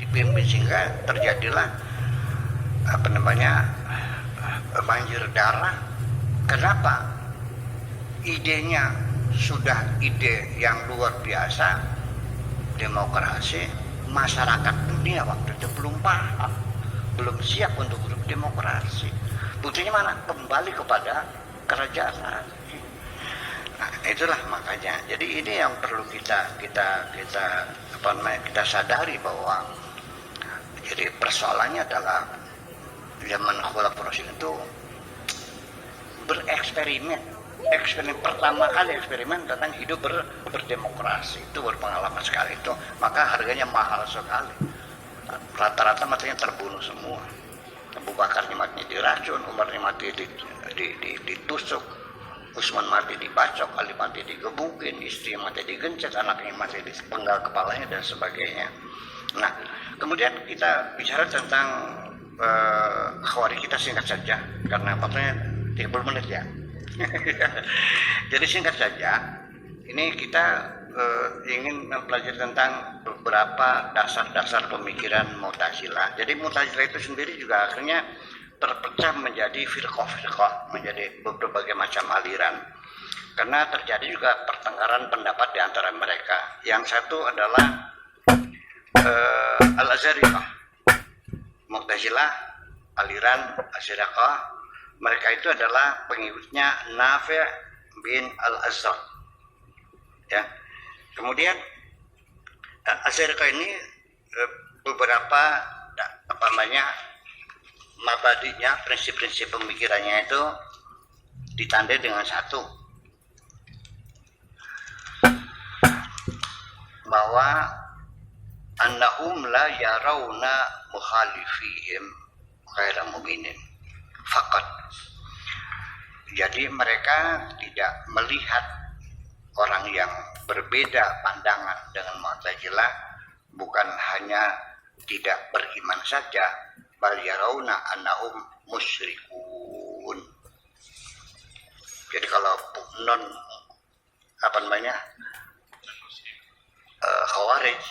dipimpin sehingga terjadilah banjir darah. Kenapa? Idenya sudah ide yang luar biasa, demokrasi. Masyarakat dunia waktu itu belum paham, belum siap untuk demokrasi. Buktinya mana? Kembali kepada kerajaan. Nah, itulah makanya. Jadi ini yang perlu kita sadari bahwa jadi persoalannya adalah zaman Khulafaur Rasyidin itu pertama kali eksperimen tentang hidup berdemokrasi, itu berpengalaman sekali itu, maka harganya mahal sekali. Rata-rata matinya terbunuh semua. Abu Bakar mati diracun, Umar mati ditusuk, Utsman mati dibacok, Ali mati digebukin, istri mati digencet, anaknya mati dipenggal kepalanya dan sebagainya. Nah, kemudian kita bicara tentang Khawarij. Kita singkat saja karena waktunya 30 menit ya. Jadi singkat saja, ini kita ingin mempelajari tentang beberapa dasar-dasar pemikiran Mu'tazilah. Jadi Mu'tazilah itu sendiri juga akhirnya terpecah menjadi firqah-firqah, menjadi berbagai macam aliran. Karena terjadi juga pertengkaran pendapat di antara mereka. Yang satu adalah Al-Azhariyah. Mu'tazilah, aliran Azhariyah. Mereka itu adalah pengikutnya Nafi' bin Al-Azhar. Ya. Kemudian Azhariyah ini beberapa mabadinya, prinsip-prinsip pemikirannya itu ditandai dengan satu, bahwa annahum la yarawna mukhalifihim ghaira mu'minin faqat. Jadi mereka tidak melihat orang yang berbeda pandangan dengan Mu'tazilah bukan hanya tidak beriman saja, bal yarawna annahum musyrikun. Jadi kalau non Khawarij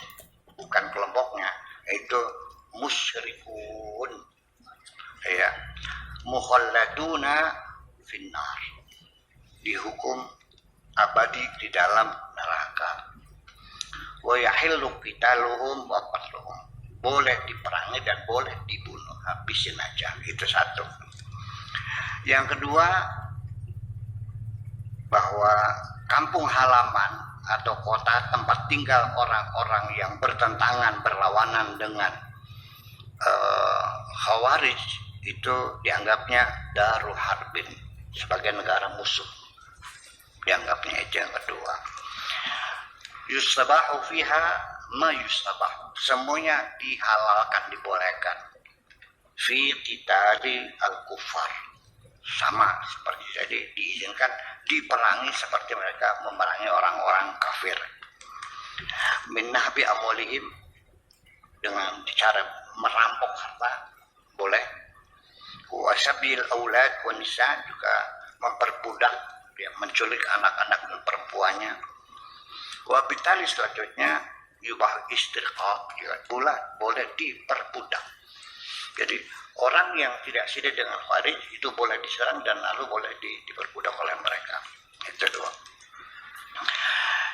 bukan kelompoknya, itu musyrikun, ya, mukhalladuna finnar, dihukum abadi di dalam neraka. Wa yahillu qitaluhum wa qatluhum, boleh diperangi dan boleh dibunuh, habisin aja. Itu satu. Yang kedua, bahwa kampung halaman atau kota tempat tinggal orang-orang yang bertentangan, berlawanan dengan Khawarij itu dianggapnya Darul Harbin, sebagai negara musuh. Dianggapnya itu yang kedua. Yustabahu fiha ma yustabahu, semuanya dihalalkan, dibolehkan. Fi qitali al-kufar, sama seperti jadi diizinkan diperangi seperti mereka memerangi orang-orang kafir. Min nahbi amwalihim, dengan cara merampok harta boleh. Wasabil aulad wa nisa, juga memperbudak, ya, menculik anak-anak dan perempuannya. Wa bitali, selanjutnya yubah istiqaq, ya, pula boleh diperbudak. Jadi orang yang tidak sedia dengan Khawarij itu boleh diserang dan lalu boleh diperbudak oleh mereka. Itu dua.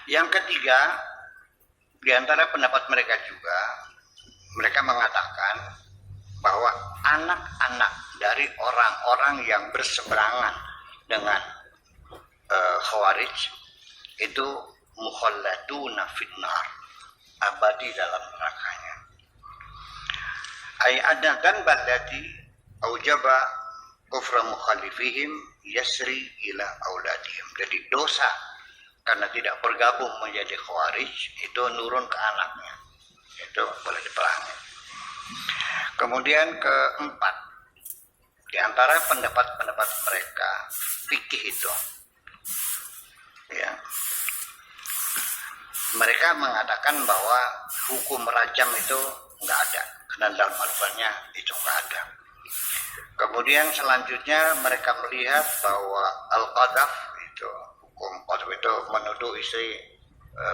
Yang ketiga, di antara pendapat mereka juga, mereka mengatakan bahwa anak-anak dari orang-orang yang berseberangan dengan Khawarij itu mukhalladuna finnar, abadi dalam nerakanya. Ay adakan badati aujaba kufra mukhalifihim yasri ila auladihim. Jadi dosa karena tidak bergabung menjadi Khawarij itu nurun ke anaknya, itu boleh diperangi. Kemudian keempat, di antara pendapat-pendapat mereka fikih itu, ya, mereka mengatakan bahwa hukum rajam itu nggak ada, karena dalam Al-Qur'annya itu nggak ada. Kemudian selanjutnya mereka melihat bahwa al-qadhaf itu, hukum qadhaf itu menuduh istri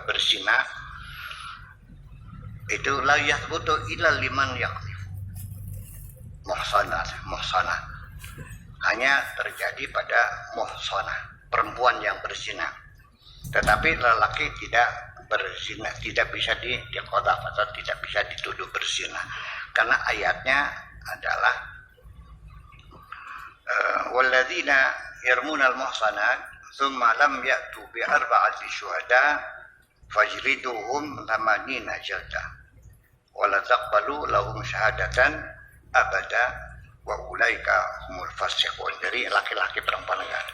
berzina, itu la yathbutu illa liman yaqdhif. Muhsanah hanya terjadi pada muhsanah, perempuan yang berzina. Tetapi lelaki tidak berzina, tidak bisa diqadzaf atau tidak bisa dituduh berzina. Karena ayatnya adalah walladzina yarmunal muhsanat tsumma lam ya'tu bi arba'ati syuhada fajriduhum 80 jaldah wa la taqbalu lahum syahadatan abada wa ulaika humul fasiqun. Jadi laki-laki perempuan enggak ada.